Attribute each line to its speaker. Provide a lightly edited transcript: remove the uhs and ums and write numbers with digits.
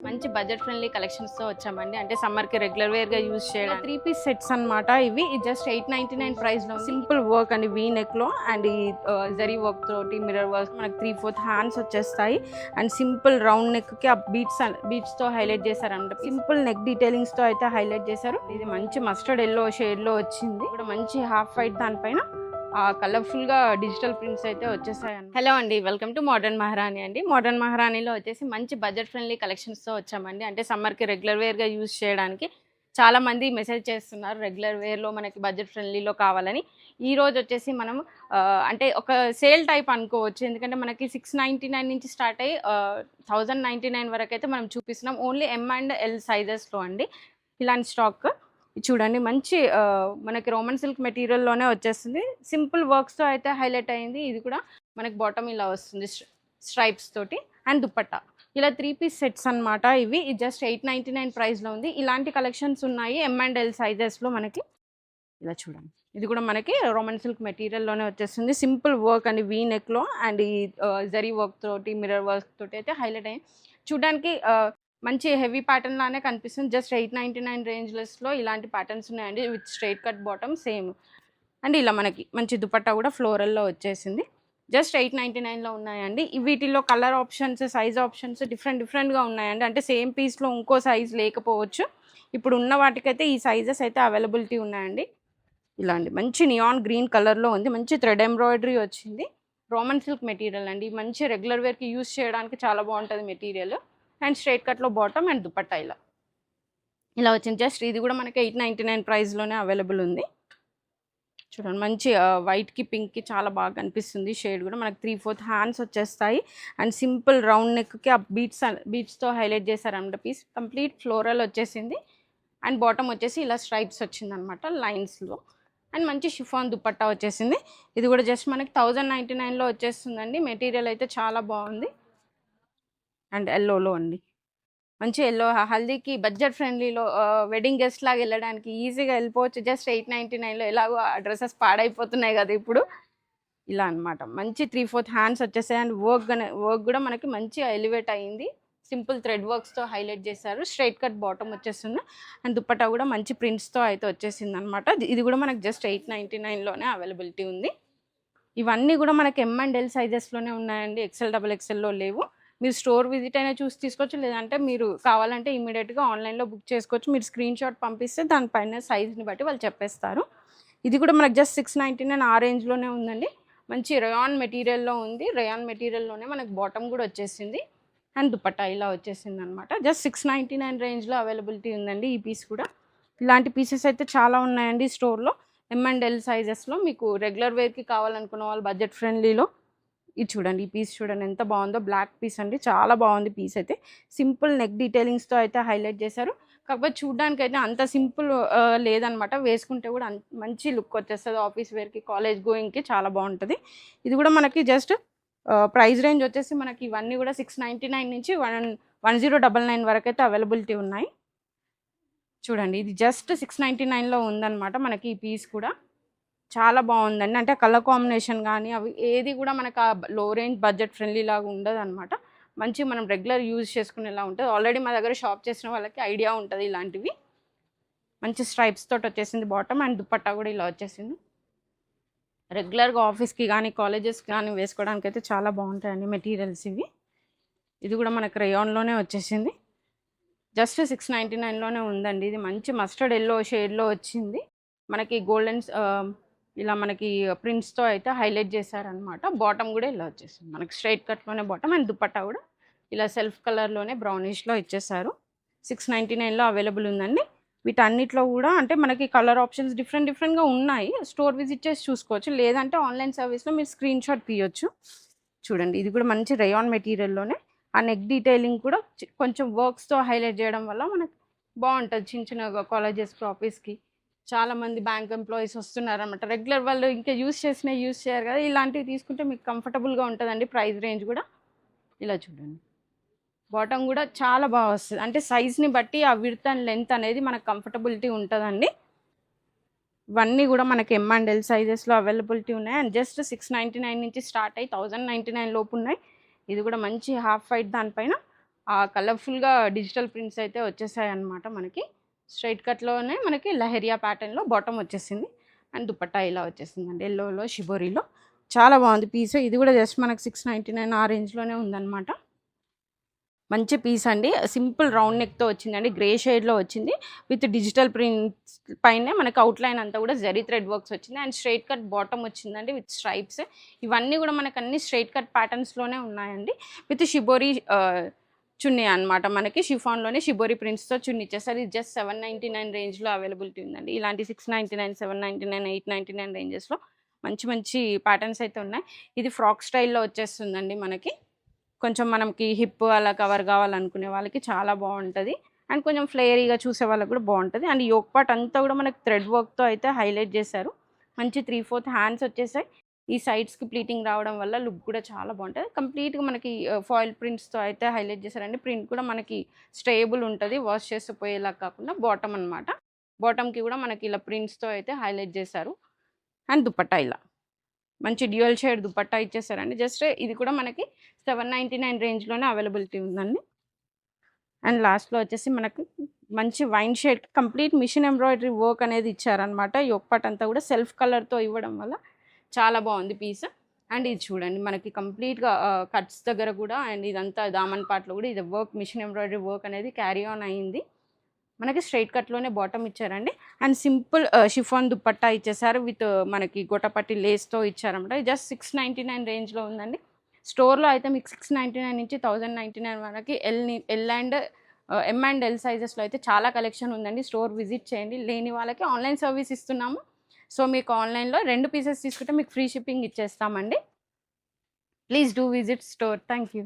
Speaker 1: మంచి budget friendly collections తో వచ్చామండి. అంటే సమ్మర్ కి రెగ్యులర్ వేర్ గా యూజ్ చేయడం 3 పీస్ సెట్స్ అన్నమాట. ఇవి జస్ట్ 899 ప్రైస్ లో సింపుల్ వర్క్ అండి, వీ నెక్ లో అండ్ ఈ జరీ వర్క్ తోటి మిర్రర్ వర్క్ మనకి 3/4 హ్యాండ్స్ వచ్చేస్తాయి. అండ్ సింపుల్ రౌండ్ నెక్ కి ఆ బీట్స్ తో హైలైట్ చేశారన్నమాట. సింపుల్ నెక్ డీటెయిలింగ్స్ తో అయితే హైలైట్ చేశారు. ఇది మంచి మస్టర్డ్ ఎల్లో షేడ్ లో వచ్చింది. ఇక్కడ మంచి హాఫ్ వైట్ దానిపైన కలర్ఫుల్ గా డిజిటల్ ప్రింట్స్ అయితే వచ్చేసాయండి. హలో అండి, వెల్కమ్ టు మోడర్న్ మహారాణి అండి. మోడర్న్ మహారాణిలో వచ్చేసి మంచి బడ్జెట్ ఫ్రెండ్లీ కలెక్షన్స్ తో వచ్చామండి. అంటే సమ్మర్ కి రెగ్యులర్ వేర్ గా యూజ్ చేయడానికి చాలా మంది మెసేజ్ చేస్తున్నారు, రెగ్యులర్ వేర్ లో మనకి బడ్జెట్ ఫ్రెండ్లీలో కావాలని. ఈ రోజు వచ్చేసి మనం అంటే ఒక సేల్ టైప్ అనుకోవచ్చు, ఎందుకంటే మనకి 699 నుంచి స్టార్ట్ అయ్యి 1099 వరకు అయితే మనం చూపిస్తున్నాం. ఓన్లీ M&L సైజెస్లో అండి ఇలాంటి స్టాక్. చూడండి, మంచి మనకి రోమన్ సిల్క్ మెటీరియల్లోనే వచ్చేస్తుంది. సింపుల్ వర్క్స్తో అయితే హైలైట్ అయింది. ఇది కూడా మనకి బాటమ్ ఇలా వస్తుంది స్ట్రైప్స్ తోటి అండ్ దుప్పట్టా. ఇలా 3 పీస్ సెట్స్ అనమాట. ఇవి జస్ట్ 899 ప్రైస్లో ఉంది. ఇలాంటి కలెక్షన్స్ ఉన్నాయి M&L సైజెస్లో మనకి. ఇలా చూడండి, ఇది కూడా మనకి రోమన్ సిల్క్ మెటీరియల్లోనే వచ్చేస్తుంది. సింపుల్ వర్క్ అండి, వీ నెక్లో అండ్ ఈ జరీ వర్క్ తోటి మిర్రర్ వర్క్ తోటి అయితే హైలైట్ అయింది. చూడడానికి మంచి హెవీ ప్యాటర్న్ లానే కనిపిస్తుంది. జస్ట్ 899 రేంజ్లెస్లో ఇలాంటి ప్యాటర్న్స్ ఉన్నాయండి with straight cut bottom same. And ఇలా మనకి మంచి దుపట్టా కూడా ఫ్లోరల్లో వచ్చేసింది. జస్ట్ 899లో ఉన్నాయండి. వీటిల్లో కలర్ ఆప్షన్స్, సైజ్ ఆప్షన్స్ డిఫరెంట్గా ఉన్నాయండి. అంటే సేమ్ పీస్లో ఇంకో సైజ్ లేకపోవచ్చు. ఇప్పుడు ఉన్న వాటికైతే ఈ సైజెస్ అయితే అవైలబిలిటీ ఉన్నాయండి. ఇలా అండి, మంచి నియాన్ గ్రీన్ కలర్లో ఉంది. మంచి థ్రెడ్ ఎంబ్రాయిడరీ వచ్చింది. రోమన్ సిల్క్ మెటీరియల్ అండి. మంచి రెగ్యులర్ వేర్కి యూజ్ చేయడానికి చాలా బాగుంటుంది మెటీరియల్. అండ్ స్ట్రైట్ కట్లో బాటమ్ అండ్ దుపట్టా ఇలా వచ్చింది. జస్ట్ ఇది కూడా మనకి 899 ప్రైస్లోనే అవైలబుల్ ఉంది. చూడండి, మంచి వైట్కి పింక్కి చాలా బాగా కనిపిస్తుంది. షేడ్ కూడా మనకి 3/4 హ్యాండ్స్ వచ్చేస్తాయి. అండ్ సింపుల్ రౌండ్ నెక్కి ఆ బీట్స్తో హైలైట్ చేశారన్నమాట. పీస్ కంప్లీట్ ఫ్లోరల్ వచ్చేసింది. అండ్ బాటమ్ వచ్చేసి ఇలా స్ట్రైప్స్ వచ్చిందనమాట లైన్స్లో. అండ్ మంచి షిఫాన్ దుపట్టా వచ్చేసింది. ఇది కూడా జస్ట్ మనకి 1099లో వచ్చేస్తుందండి. మెటీరియల్ అయితే చాలా బాగుంది. అండ్ ఎల్లోలో అండి, మంచి ఎల్లో హల్దీకి బడ్జెట్ ఫ్రెండ్లీలో వెడ్డింగ్ గెస్ట్ లాగా వెళ్ళడానికి ఈజీగా వెళ్ళిపోవచ్చు. జస్ట్ 899లో. ఎలాగో డ్రెస్సెస్ పాడైపోతున్నాయి కదా ఇప్పుడు. ఇలా అనమాట, మంచి 3/4 హ్యాండ్స్ వచ్చేసాయి. అండ్ వర్క్ కూడా మనకి మంచి ఎలివేట్ అయ్యింది. సింపుల్ థ్రెడ్ వర్క్స్తో హైలైట్ చేశారు. స్ట్రైట్ కట్ బాటమ్ వచ్చేస్తుంది. అండ్ దుపట్టా కూడా మంచి ప్రింట్స్తో అయితే వచ్చేసింది అనమాట. ఇది కూడా మనకి జస్ట్ 899లోనే అవైలబిలిటీ ఉంది. ఇవన్నీ కూడా మనకి M&L సైజెస్లోనే ఉన్నాయండి. XL, XXLలో లేవు. మీరు స్టోర్ విజిట్ అయినా చూసి తీసుకోవచ్చు, లేదంటే మీరు కావాలంటే ఇమీడియట్గా ఆన్లైన్లో బుక్ చేసుకోవచ్చు. మీరు స్క్రీన్ షాట్ పంపిస్తే దానిపైన సైజ్ని బట్టి వాళ్ళు చెప్పేస్తారు. ఇది కూడా మనకు జస్ట్ 699 ఆ రేంజ్లోనే ఉందండి. మంచి రయాన్ మెటీరియల్లో ఉంది. రయాన్ మెటీరియల్లోనే మనకు బాటమ్ కూడా వచ్చేసింది. అండ్ దుపట్టా ఇలా వచ్చేసింది అనమాట. జస్ట్ 699 రేంజ్లో అవైలబిలిటీ ఉందండి ఈ పీస్ కూడా. ఇలాంటి పీసెస్ అయితే చాలా ఉన్నాయండి స్టోర్లో. M&L సైజెస్లో మీకు రెగ్యులర్ వేర్కి కావాలనుకున్న వాళ్ళు బడ్జెట్ ఫ్రెండ్లీలో. ఇది చూడండి, ఈ పీస్ చూడండి ఎంత బాగుందో. బ్లాక్ పీస్ అండి, చాలా బాగుంది పీస్ అయితే. సింపుల్ నెక్ డీటెయిలింగ్స్తో అయితే హైలైట్ చేశారు. కాకపోతే చూడడానికి అయితే అంత సింపుల్ లేదనమాట. వేసుకుంటే కూడా మంచి లుక్ వచ్చేస్తుంది. ఆఫీస్ వేర్కి, కాలేజ్ గోయింగ్కి చాలా బాగుంటుంది. ఇది కూడా మనకి జస్ట్ ప్రైస్ రేంజ్ వచ్చేసి మనకి ఇవన్నీ కూడా 699 నుంచి 1099 వరకు అయితే అవైలబిలిటీ ఉన్నాయి. చూడండి, ఇది జస్ట్ 699లో ఉందన్నమాట మనకి ఈ పీస్ కూడా. చాలా బాగుందండి. అంటే కలర్ కాంబినేషన్ కానీ అవి ఏది కూడా మనకు లో రేంజ్ బడ్జెట్ ఫ్రెండ్లీ లాగా ఉండదు అనమాట. మంచి మనం రెగ్యులర్ యూజ్ చేసుకునేలా ఉంటుంది. ఆల్రెడీ మా దగ్గర షాప్ చేసిన వాళ్ళకి ఐడియా ఉంటుంది ఇలాంటివి. మంచి స్ట్రైప్స్ తోటి వచ్చేసింది బాటమ్. అండ్ దుపట్టా కూడా ఇలా వచ్చేసింది. రెగ్యులర్గా ఆఫీస్కి కానీ కాలేజెస్కి కానీ వేసుకోవడానికి అయితే చాలా బాగుంటాయండి మెటీరియల్స్ ఇవి. ఇది కూడా మనకు రేయాన్లోనే వచ్చేసింది. జస్ట్ 699లోనే ఉందండి. ఇది మంచి మస్టర్డ్ ఎల్లో షేడ్లో వచ్చింది. మనకి గోల్డెన్ ఇలా మనకి ప్రింట్స్తో అయితే హైలైట్ చేశారనమాట. బాటమ్ కూడా ఇలా వచ్చేసింది మనకి స్ట్రైట్ కట్లోనే బాటమ్. అండ్ దుపట్టా కూడా ఇలా సెల్ఫ్ కలర్లోనే బ్రౌనిష్లో ఇచ్చేసారు. 699లో అవైలబుల్ ఉందండి. వీటన్నిటిలో కూడా అంటే మనకి కలర్ ఆప్షన్స్ డిఫరెంట్గా ఉన్నాయి. స్టోర్ విజిట్ చేసి చూసుకోవచ్చు, లేదంటే ఆన్లైన్ సర్వీస్లో మీరు స్క్రీన్ షాట్ తీయొచ్చు. చూడండి, ఇది కూడా మంచి రేయాన్ మెటీరియల్లోనే. ఆ నెక్ డీటెయిలింగ్ కూడా కొంచెం వర్క్స్తో హైలైట్ చేయడం వల్ల మనకు బాగుంటుంది. చిన్న కాలేజెస్కి, ఆఫీస్కి చాలామంది బ్యాంక్ ఎంప్లాయీస్ వస్తున్నారనమాట. రెగ్యులర్ వాళ్ళు ఇంకా యూజ్ చేయరు కదా, ఇలాంటివి తీసుకుంటే మీకు కంఫర్టబుల్గా ఉంటుందండి. ప్రైస్ రేంజ్ కూడా ఇలా చూడండి. బాటమ్ కూడా చాలా బాగా వస్తుంది. అంటే సైజ్ని బట్టి ఆ విడ్త్ అండ్ లెంత్ అనేది మనకు కంఫర్టబిలిటీ ఉంటుందండి. ఇవన్నీ కూడా మనకి M&L సైజెస్లో అవైలబిలిటీ ఉన్నాయి. అండ్ జస్ట్ 699 నుంచి స్టార్ట్ అయ్యి 1099 లోపు ఉన్నాయి. ఇది కూడా మంచి హాఫ్ వైట్ దానిపైన ఆ కలర్ఫుల్గా డిజిటల్ ప్రింట్స్ అయితే వచ్చేసాయి అనమాట. మనకి స్ట్రైట్ కట్లోనే మనకి లహరియా ప్యాటర్న్లో బాటమ్ వచ్చేసింది అండ్ దుపట్టా ఇలా వచ్చేసిందండి ఎల్లోలో షిబోరీలో. చాలా బాగుంది పీస్. ఇది కూడా జస్ట్ మనకి 699 ఆ రేంజ్లోనే ఉందన్నమాట. మంచి పీస్ అండి. సింపుల్ రౌండ్ నెక్తో వచ్చిందండి. గ్రే షేడ్లో వచ్చింది విత్ డిజిటల్ ప్రింట్స్ పైనే మనకి అవుట్లైన్ అంతా కూడా జరీ థ్రెడ్ వర్క్స్ వచ్చింది అండ్ స్ట్రైట్ కట్ బాటమ్ వచ్చిందండి విత్ స్ట్రైప్స్. ఇవన్నీ కూడా మనకు అన్ని స్ట్రైట్ కట్ ప్యాటర్న్స్లోనే ఉన్నాయండి విత్ షిబోరీ చున్నీ అనమాట. మనకి షిఫాన్లోనే షిబోరీ ప్రింట్స్తో చున్నీ ఇచ్చేస్తారు. ఇది జస్ట్ 799 రేంజ్లో అవైలబిలిటీ ఉందండి. ఇలాంటి 699, 799, 899 రేంజెస్లో మంచి మంచి ప్యాటర్న్స్ అయితే ఉన్నాయి. ఇది ఫ్రాక్ స్టైల్లో వచ్చేస్తుందండి మనకి. కొంచెం మనకి హిప్ అలా కవర్ కావాలనుకునే వాళ్ళకి చాలా బాగుంటుంది అండ్ కొంచెం ఫ్లేయరీగా చూసే వాళ్ళకి కూడా బాగుంటుంది. అండ్ యోక్ పార్ట్ అంతా కూడా మనకి థ్రెడ్ వర్క్తో అయితే హైలైట్ చేశారు. మంచి 3/4 హ్యాండ్స్ వచ్చేసాయి. ఈ సైడ్స్కి ప్లీటింగ్ రావడం వల్ల లుక్ కూడా చాలా బాగుంటుంది. కంప్లీట్గా మనకి ఫాయిల్ ప్రింట్స్తో అయితే హైలైట్ చేశారండి. ప్రింట్ కూడా మనకి స్టేబుల్ ఉంటుంది, వాష్ చేసి పోయేలా కాకుండా. బాటమ్ అనమాట, బాటమ్కి కూడా మనకి ఇలా ప్రింట్స్తో అయితే హైలైట్ చేశారు. అండ్ దుపట్టా ఇలా మంచి డ్యూయల్ షేడ్ దుపట్టా ఇచ్చేసారండి. జస్ట్ ఇది కూడా మనకి 799 రేంజ్లోనే అవైలబిలిటీ ఉందండి. అండ్ లాస్ట్లో వచ్చేసి మనకి మంచి wine shade complete machine embroidery work అనేది ఇచ్చారనమాట. ఈ ఒక్కటి అంతా కూడా సెల్ఫ్ కలర్తో ఇవ్వడం వల్ల చాలా బాగుంది పీస్. అండ్ ఇది చూడండి మనకి కంప్లీట్గా కట్స్ దగ్గర కూడా అండ్ ఇదంతా దామన్ పార్ట్లో కూడా ఇది వర్క్ మిషన్ ఎంబ్రాయిడరీ వర్క్ అనేది క్యారీ ఆన్ అయ్యింది. మనకి స్ట్రైట్ కట్లోనే బాటమ్ ఇచ్చారండి అండ్ సింపుల్ షిఫాన్ దుపట్టా ఇచ్చేసారు విత్ మనకి గొట్టపట్టి లేస్తో ఇచ్చారనమాట. జస్ట్ 699 రేంజ్లో ఉందండి. స్టోర్లో అయితే మీకు 699 నుంచి 1099 వరకు L and M and L సైజెస్లో అయితే చాలా కలెక్షన్ ఉందండి. స్టోర్ విజిట్ చేయండి. లేని వాళ్ళకి ఆన్లైన్ సర్వీస్ ఇస్తున్నాము. సో మీకు ఆన్లైన్లో 2 పీసెస్ తీసుకుంటే మీకు ఫ్రీ షిప్పింగ్ ఇచ్చేస్తామండి. Please do visit store. Thank you.